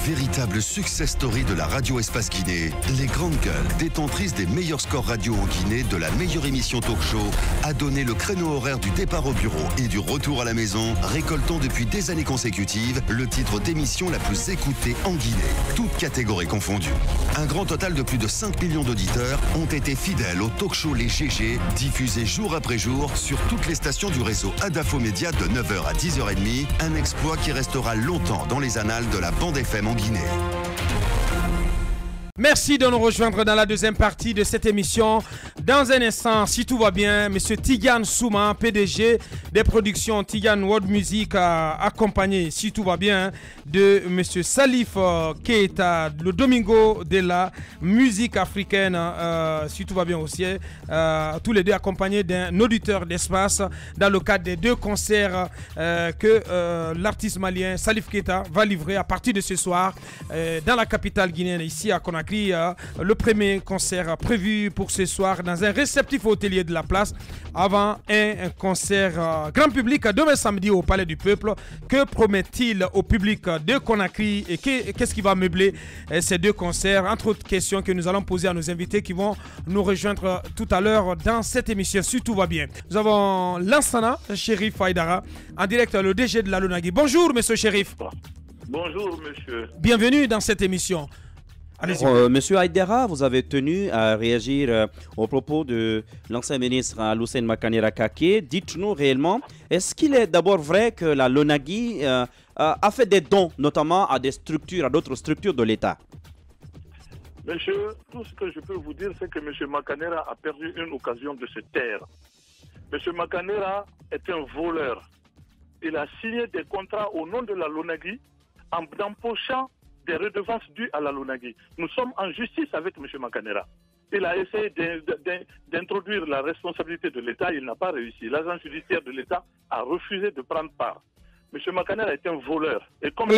Véritable success story de la radio Espace Guinée, les grandes gueules, détentrices des meilleurs scores radio en Guinée, de la meilleure émission talk show, a donné le créneau horaire du départ au bureau et du retour à la maison, récoltant depuis des années consécutives le titre d'émission la plus écoutée en Guinée, toutes catégories confondues. Un grand total de plus de 5 millions d'auditeurs ont été fidèles au talk show Les GG, diffusé jour après jour sur toutes les stations du réseau Adafo Média de 9h à 10h30, un exploit qui restera longtemps dans les annales de la bande FM en Guinée. Merci de nous rejoindre dans la deuxième partie de cette émission. Dans un instant, si tout va bien, M. Tigane Souma, PDG des productions Tigane World Music, accompagné, si tout va bien, de M. Salif Keita, le Domingo de la musique africaine, si tout va bien aussi, tous les deux accompagnés d'un auditeur d'espace dans le cadre des deux concerts que l'artiste malien Salif Keita va livrer à partir de ce soir dans la capitale guinéenne, ici à Conakry. Le premier concert prévu pour ce soir dans un réceptif hôtelier de la place avant un concert grand public demain samedi au Palais du Peuple. Que promet-il au public de Conakry et qu'est-ce qui va meubler ces deux concerts? Entre autres questions que nous allons poser à nos invités qui vont nous rejoindre tout à l'heure dans cette émission, si tout va bien. Nous avons Lansana Chérif Haïdara en direct, le DG de la Lonagui. Bonjour monsieur Chérif. Bonjour monsieur. Bienvenue dans cette émission. Monsieur Haïdara, vous avez tenu à réagir aux propos de l'ancien ministre Alucene Makanera Kake. Dites-nous réellement, est-ce qu'il est d'abord vrai que la Lonagui a fait des dons, notamment à des structures, à d'autres structures de l'État? Monsieur, tout ce que je peux vous dire, c'est que monsieur Makanera a perdu une occasion de se taire. Monsieur Makanera est un voleur. Il a signé des contrats au nom de la Lonagui en empochant des redevances dues à la Lonagui. Nous sommes en justice avec M. Makanera. Il a essayé d'introduire la responsabilité de l'État, il n'a pas réussi. L'agent judiciaire de l'État a refusé de prendre part. M. Makanera est un voleur. Et comme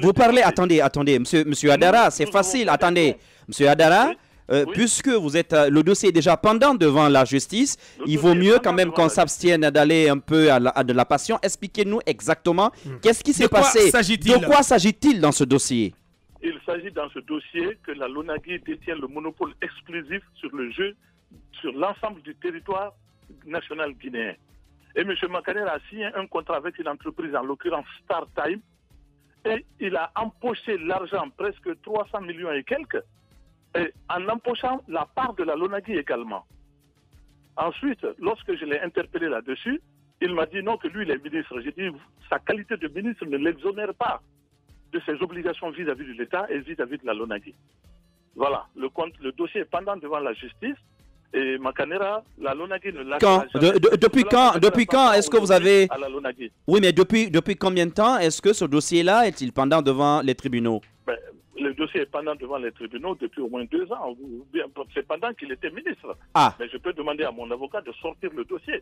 vous parlez, attendez, monsieur Haïdara, c'est facile, attendez. Monsieur Haïdara, oui. Puisque vous êtes, le dossier est déjà pendant devant la justice, il vaut mieux quand même qu'on s'abstienne d'aller un peu à de la passion. Expliquez-nous exactement qu'est-ce qui s'est passé. De quoi s'agit-il dans ce dossier? Il s'agit dans ce dossier que la Lonagui détient le monopole exclusif sur le jeu, sur l'ensemble du territoire national guinéen. Et M. Makanera a signé un contrat avec une entreprise, en l'occurrence Star Time, et il a empoché l'argent, presque 300 millions et quelques, et en empochant la part de la Lonagui également. Ensuite, lorsque je l'ai interpellé là-dessus, il m'a dit non, que lui, il est ministre. J'ai dit, sa qualité de ministre ne l'exonère pas de ses obligations vis-à-vis de l'État et vis-à-vis de la Lonagui. Voilà, le dossier est pendant devant la justice et Makanera, la Lonagui ne l'a pas. Depuis quand est-ce que vous avez... À la Lonagui. Oui, mais depuis combien de temps est-ce que ce dossier-là est-il pendant devant les tribunaux? Le dossier est pendant devant les tribunaux depuis au moins 2 ans. C'est pendant qu'il était ministre. Mais je peux demander à mon avocat de sortir le dossier.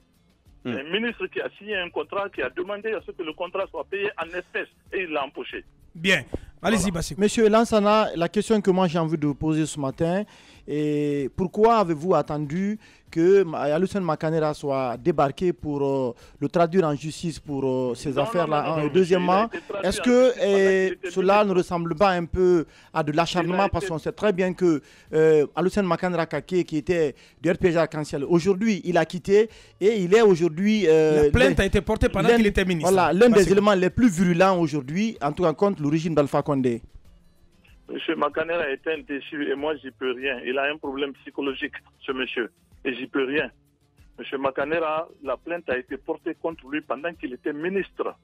Un ministre qui a signé un contrat, qui a demandé à ce que le contrat soit payé en espèces et il l'a empoché. Bien. Allez-y, Bassi. Monsieur Lansana, la question que moi j'ai envie de vous poser ce matin, et pourquoi avez-vous attendu que Alucene Makanera soit débarqué pour le traduire en justice pour ces affaires-là? Deuxièmement, est-ce que cela ne ressemble pas un peu à de l'acharnement? Parce qu'on sait très bien que Alucene Makanera Kake, qui était du RPG Arc-en-Ciel, aujourd'hui il a quitté et il est aujourd'hui... la plainte a été portée pendant qu'il était ministre. Voilà, l'un des éléments les plus virulents aujourd'hui, en tout cas contre le régime d'Alpha Condé. Monsieur Makanera est un déchu et moi j'y peux rien. Il a un problème psychologique, ce monsieur, et j'y peux rien. Monsieur Makanera, la plainte a été portée contre lui pendant qu'il était ministre.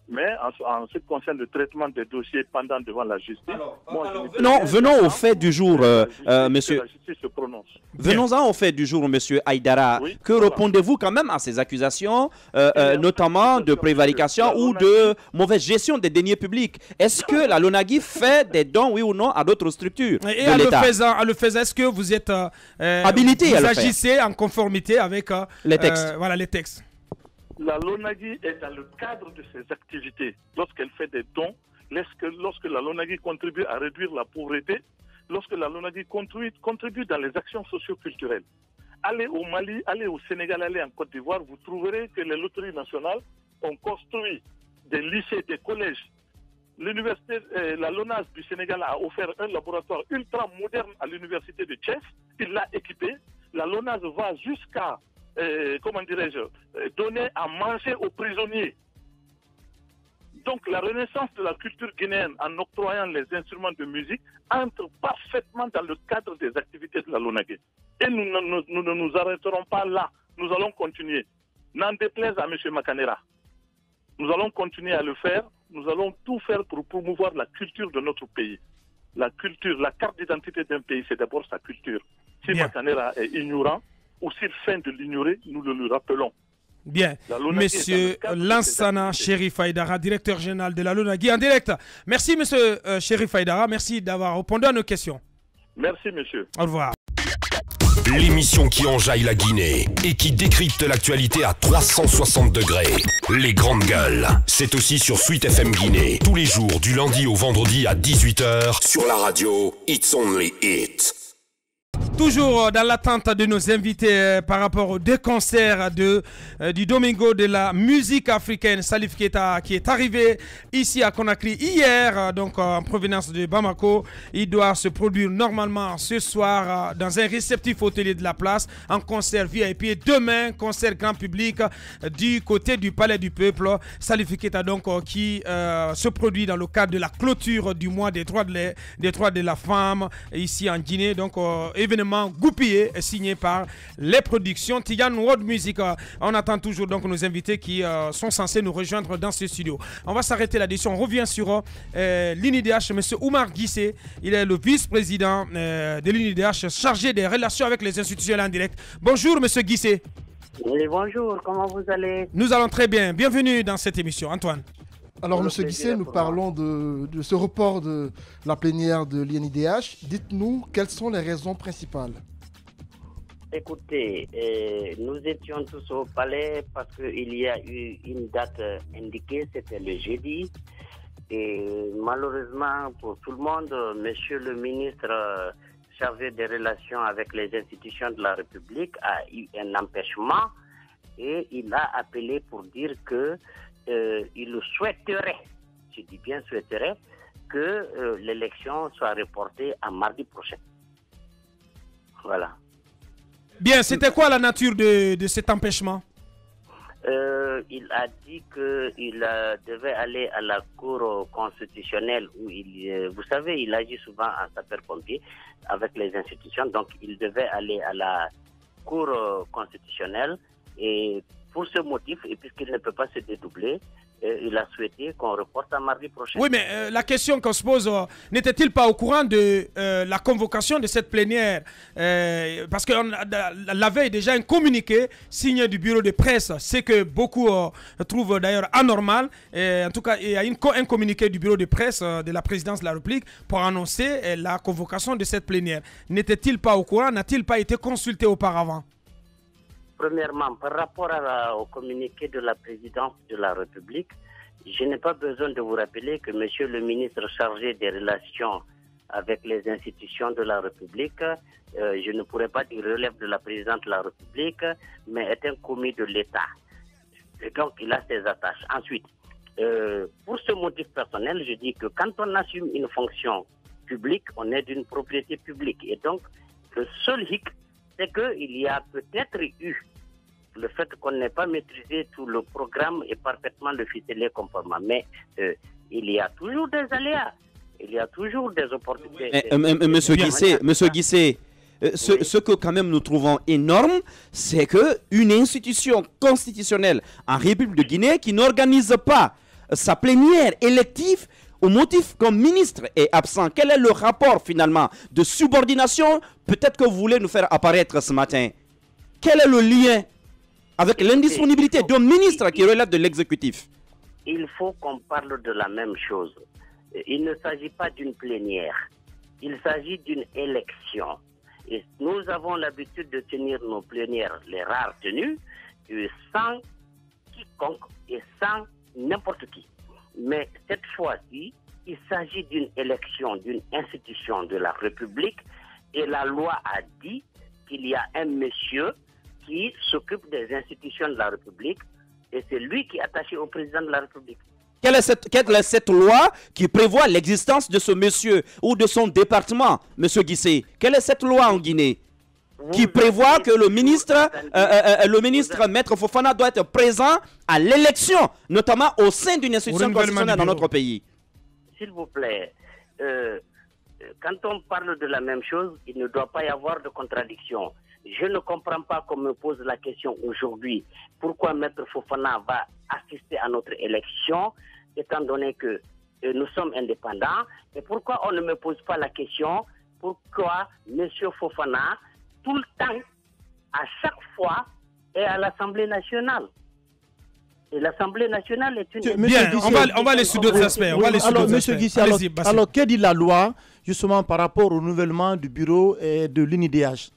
Mais en ce qui concerne le traitement des dossiers pendant devant la justice... Venons au fait du jour, monsieur. La justice se prononce. Venons-en au fait du jour, monsieur Haïdara. Oui, que répondez-vous quand même à ces accusations, notamment de prévarication ou de mauvaise gestion des deniers publics? Est-ce que la Lonagui fait des dons, oui ou non, à d'autres structures de l'État? Et le faisant, est-ce que vous êtes habilité à le faire? Vous agissez en conformité avec les textes. Voilà, les textes. La Lonagui est dans le cadre de ses activités. Lorsqu'elle fait des dons, lorsque la Lonagui contribue à réduire la pauvreté, lorsque la Lonagui contribue dans les actions socio-culturelles. Allez au Mali, allez au Sénégal, allez en Côte d'Ivoire, vous trouverez que les loteries nationales ont construit des lycées, des collèges l'université, la LONASE du Sénégal a offert un laboratoire ultra moderne à l'université de Thiès. Il l'a équipé. La LONASE va jusqu'à, donner à manger aux prisonniers. Donc la renaissance de la culture guinéenne en octroyant les instruments de musique entre parfaitement dans le cadre des activités de la LONAGUE. Et nous ne nous arrêterons pas là. Nous allons continuer. N'en déplaise à M. Makanera. Nous allons continuer à le faire. Nous allons tout faire pour promouvoir la culture de notre pays. La culture, la carte d'identité d'un pays, c'est d'abord sa culture. Si Makanera est ignorant, ou s'il feint de l'ignorer, nous le lui rappelons. Bien. Monsieur Lansana Chérif Haïdara, directeur général de la LONAGUE, en direct. Merci, monsieur Chérif Haïdara. Merci d'avoir répondu à nos questions. Merci, monsieur. Au revoir. L'émission qui enjaille la Guinée et qui décrypte l'actualité à 360 degrés. Les grandes gueules. C'est aussi sur Sweet FM Guinée. Tous les jours, du lundi au vendredi à 18h. Sur la radio, It's Only It. Toujours dans l'attente de nos invités par rapport aux deux concerts du Domingo de la musique africaine, Salif Keita, qui est arrivé ici à Conakry hier, donc en provenance de Bamako. Il doit se produire normalement ce soir dans un réceptif hôtelier de la place, en concert VIP. Et demain, concert grand public du côté du Palais du Peuple. Salif Keita donc qui se produit dans le cadre de la clôture du mois des droits de la femme ici en Guinée. Donc événement goupillé signé par les productions Tigan World Music. On attend toujours donc nos invités qui sont censés nous rejoindre dans ce studio. On va s'arrêter là-dessus. On revient sur l'UNIDH, M. Oumar Guissé. Il est le vice-président de l'UNIDH chargé des relations avec les institutions en direct. Bonjour M. Guissé. Oui, bonjour, comment vous allez? Nous allons très bien. Bienvenue dans cette émission. Antoine. Alors, M. Guissé, nous parlons de ce report de la plénière de l'INIDH. Dites-nous, quelles sont les raisons principales? Écoutez, nous étions tous au palais parce qu'il y a eu une date indiquée, c'était le jeudi. Et malheureusement, pour tout le monde, monsieur le ministre chargé des relations avec les institutions de la République a eu un empêchement et il a appelé pour dire que il souhaiterait, je dis bien souhaiterait, que l'élection soit reportée à mardi prochain. Voilà. Bien, c'était quoi la nature de cet empêchement? Il a dit qu'il devait aller à la Cour constitutionnelle où vous savez, il agit souvent en sapeur-pompier avec les institutions, donc il devait aller à la Cour constitutionnelle et pour ce motif, et puisqu'il ne peut pas se dédoubler, il a souhaité qu'on reporte à mardi prochain. Oui, mais la question qu'on se pose, n'était-il pas au courant de la convocation de cette plénière? Parce que la veille, déjà un communiqué signé du bureau de presse, c'est que beaucoup trouvent d'ailleurs anormal. En tout cas, il y a un communiqué du bureau de presse de la présidence de la République pour annoncer la convocation de cette plénière. N'était-il pas au courant? N'a-t-il pas été consulté auparavant? Premièrement, par rapport au communiqué de la présidence de la République, je n'ai pas besoin de vous rappeler que monsieur le ministre chargé des relations avec les institutions de la République, je ne pourrais pas dire relève de la présidence de la République, mais est un commis de l'État. Et donc, il a ses attaches. Ensuite, pour ce motif personnel, je dis que quand on assume une fonction publique, on est d'une propriété publique. Et donc, le seul hic, c'est qu'il y a peut-être eu le fait qu'on n'ait pas maîtrisé tout le programme et parfaitement le ficeler conformément. Mais il y a toujours des aléas, il y a toujours des opportunités. Monsieur Guissé, ce que quand même nous trouvons énorme, c'est qu'une institution constitutionnelle en République de Guinée qui n'organise pas sa plénière élective au motif qu'un ministre est absent. Quel est le rapport finalement de subordination peut-être que vous voulez nous faire apparaître ce matin? Quel est le lien avec l'indisponibilité d'un ministre qui relève de l'exécutif? Il faut qu'on parle de la même chose. Il ne s'agit pas d'une plénière. Il s'agit d'une élection. Et nous avons l'habitude de tenir nos plénières, les rares tenues, sans quiconque et sans n'importe qui. Mais cette fois-ci, il s'agit d'une élection d'une institution de la République et la loi a dit qu'il y a un monsieur qui s'occupe des institutions de la République et c'est lui qui est attaché au président de la République. Quelle est cette loi qui prévoit l'existence de ce monsieur ou de son département, monsieur Guissé? Quelle est cette loi en Guinée qui prévoit que le ministre Maître Fofana doit être présent à l'élection, notamment au sein d'une institution constitutionnelle dans notre pays? S'il vous plaît, quand on parle de la même chose, il ne doit pas y avoir de contradiction. Je ne comprends pas qu'on me pose la question aujourd'hui. Pourquoi Maître Fofana va assister à notre élection, étant donné que nous sommes indépendants? Et pourquoi on ne me pose pas la question, pourquoi M. Fofana, tout le temps, à chaque fois, est à l'Assemblée nationale? Et l'Assemblée nationale est une... Bien, on va aller sur d'autres aspects. Alors, M. Guissé, alors, que dit la loi, justement, par rapport au renouvellement du bureau et de l'UNIDH?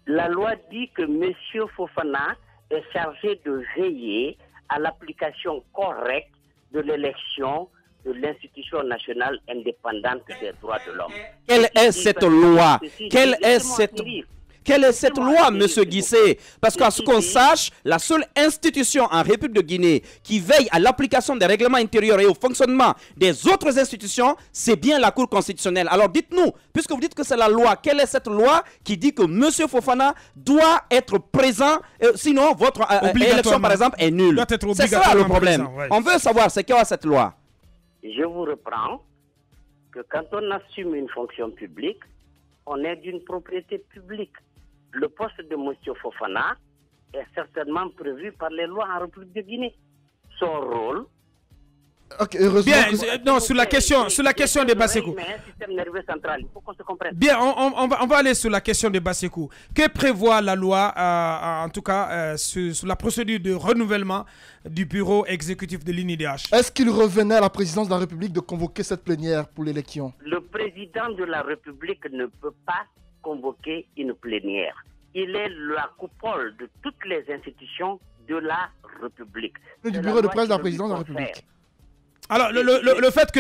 La loi dit que M. Fofana est chargé de veiller à l'application correcte de l'élection de l'institution nationale indépendante des droits de l'homme. Quelle est cette loi? Quelle est cette loi, M. Guissé? Parce qu'à ce qu'on sache, la seule institution en République de Guinée qui veille à l'application des règlements intérieurs et au fonctionnement des autres institutions, c'est bien la Cour constitutionnelle. Alors dites-nous, puisque vous dites que c'est la loi, quelle est cette loi qui dit que M. Fofana doit être présent, sinon votre élection, par exemple, est nulle? C'est ça le problème. On veut savoir, c'est quoi cette loi? Je vous reprends que quand on assume une fonction publique, on est d'une propriété publique. Le poste de M. Fofana est certainement prévu par les lois en République de Guinée. Son rôle... Bien, non, sur la question de Bassekou. Bien, on va aller sur la question de Bassekou. Que prévoit la loi, en tout cas, sur la procédure de renouvellement du bureau exécutif de l'UNIDH? Est-ce qu'il revenait à la présidence de la République de convoquer cette plénière pour l'élection? Le président de la République ne peut pas convoquer une plénière. Il est la coupole de toutes les institutions de la République. Du bureau de presse de la présidence de la République. Alors, le fait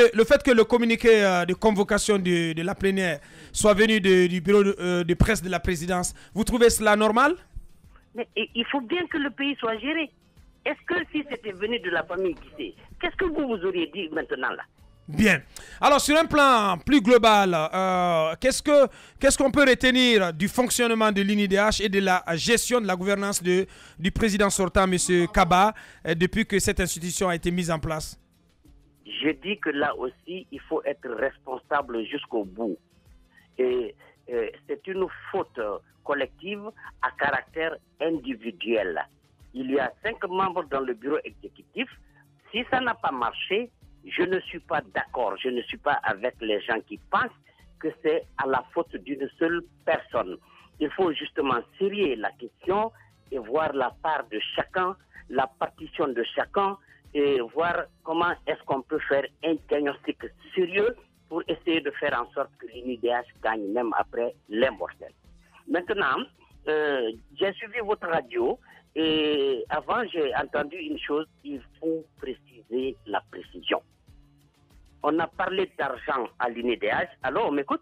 que le communiqué de convocation de la plénière soit venu du bureau de presse de la présidence, vous trouvez cela normal? Mais il faut bien que le pays soit géré. Est-ce que si c'était venu de la famille Guissé, qu'est-ce que vous auriez dit maintenant là? Bien. Alors, sur un plan plus global, qu'est-ce qu'on peut retenir du fonctionnement de l'UNIDH et de la gestion de la gouvernance du président sortant, M. Kaba, depuis que cette institution a été mise en place? Je dis que là aussi, il faut être responsable jusqu'au bout. Et c'est une faute collective à caractère individuel. Il y a 5 membres dans le bureau exécutif. Si ça n'a pas marché, je ne suis pas d'accord. Je ne suis pas avec les gens qui pensent que c'est à la faute d'une seule personne. Il faut justement serrer la question et voir la part de chacun, la partition de chacun, et voir comment est-ce qu'on peut faire un diagnostic sérieux pour essayer de faire en sorte que l'UNIDH gagne même après les mortels. Maintenant, j'ai suivi votre radio et avant j'ai entendu une chose, il faut préciser la précision. On a parlé d'argent à l'UNIDH, alors on m'écoute?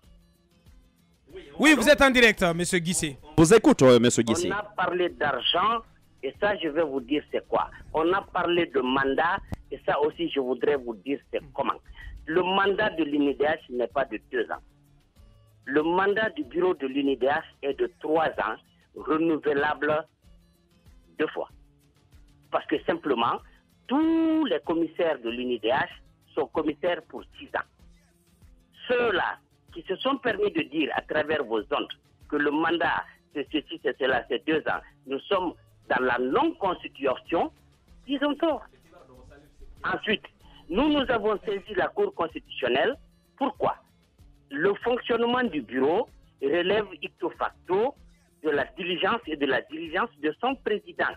Oui, vous êtes en direct, M. Guissé. Vous écoutez, M. Guissé. On a parlé d'argent. Et ça, je vais vous dire c'est quoi. On a parlé de mandat, et ça aussi, je voudrais vous dire c'est comment. Le mandat de l'UNIDH n'est pas de 2 ans. Le mandat du bureau de l'UNIDH est de 3 ans, renouvelable 2 fois. Parce que simplement, tous les commissaires de l'UNIDH sont commissaires pour 6 ans. Ceux-là qui se sont permis de dire à travers vos ondes que le mandat, c'est ceci, c'est cela, c'est 2 ans, nous sommes dans la non-constitution, ils ont tort. Ensuite, nous avons saisi la Cour constitutionnelle. Pourquoi? Le fonctionnement du bureau relève ipso facto de la diligence et de la diligence de son président.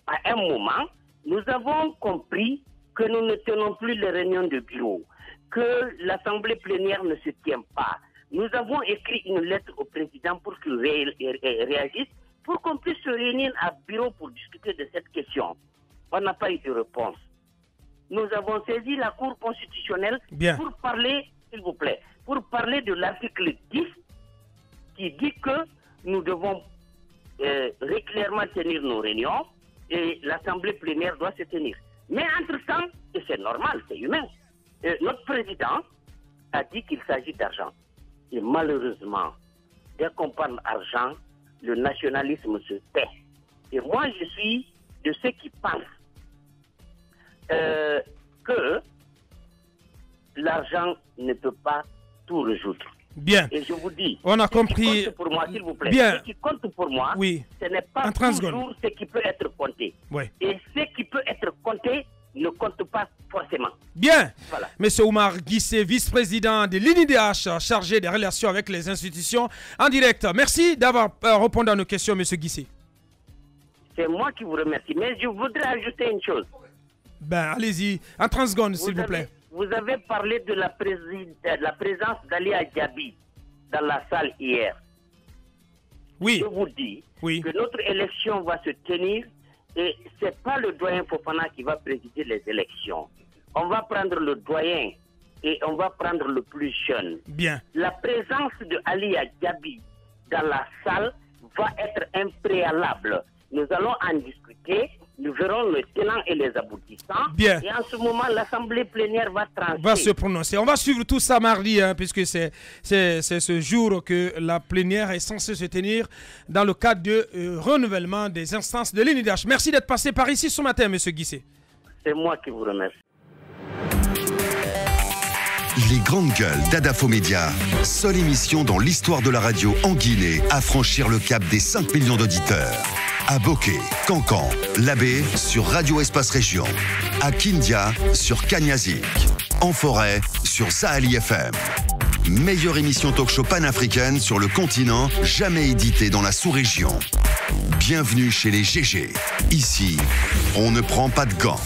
À un moment, nous avons compris que nous ne tenons plus les réunions de bureau, que l'Assemblée plénière ne se tient pas. Nous avons écrit une lettre au président pour qu'il réagisse, pour qu'on puisse se réunir à bureau pour discuter de cette question. On n'a pas eu de réponse. Nous avons saisi la Cour constitutionnelle pour parler, s'il vous plaît, pour parler de l'article 10 qui dit que nous devons régulièrement tenir nos réunions et l'Assemblée plénière doit se tenir. Mais entre-temps, et c'est normal, c'est humain, notre président a dit qu'il s'agit d'argent. Et malheureusement, dès qu'on parle d'argent, le nationalisme se tait. Et moi, je suis de ceux qui pensent que l'argent ne peut pas tout résoudre. Bien. Et je vous dis, on a compris. Ce qui compte pour moi, s'il vous plaît, bien. Ce qui compte pour moi, oui. Ce n'est pas toujours ce qui peut être compté. Oui. Et ce qui peut être compté ne compte pas forcément. Bien. Voilà. Monsieur Oumar Guissé, vice-président de l'INIDH, chargé des relations avec les institutions, en direct. Merci d'avoir répondu à nos questions, monsieur Guissé. C'est moi qui vous remercie. Mais je voudrais ajouter une chose. Ben, allez-y. En 30 secondes, s'il vous plaît. Vous avez parlé de la présence d'Ali Adjabi dans la salle hier. Oui. Je vous dis oui. que notre élection va se tenir et ce n'est pas le doyen Fofana qui va présider les élections. On va prendre le doyen et on va prendre le plus jeune. Bien. La présence de Ali Adjabi dans la salle va être un préalable. Nous allons en discuter. Nous verrons le tenant et les aboutissants. Bien. Et en ce moment, l'Assemblée plénière va trancher. Va se prononcer. On va suivre tout ça mardi, hein, puisque c'est ce jour que la plénière est censée se tenir dans le cadre de renouvellement des instances de l'INIDH. Merci d'être passé par ici ce matin, monsieur Guissé. C'est moi qui vous remercie. Les grandes gueules d'Adafo Média, seule émission dans l'histoire de la radio en Guinée à franchir le cap des 5 millions d'auditeurs. À Boké, Cancan, Labé sur Radio Espace Région. À Kindia sur Kanyazik. En forêt sur Sahali FM. Meilleure émission talk-show panafricaine sur le continent, jamais éditée dans la sous-région. Bienvenue chez les GG. Ici, on ne prend pas de gants.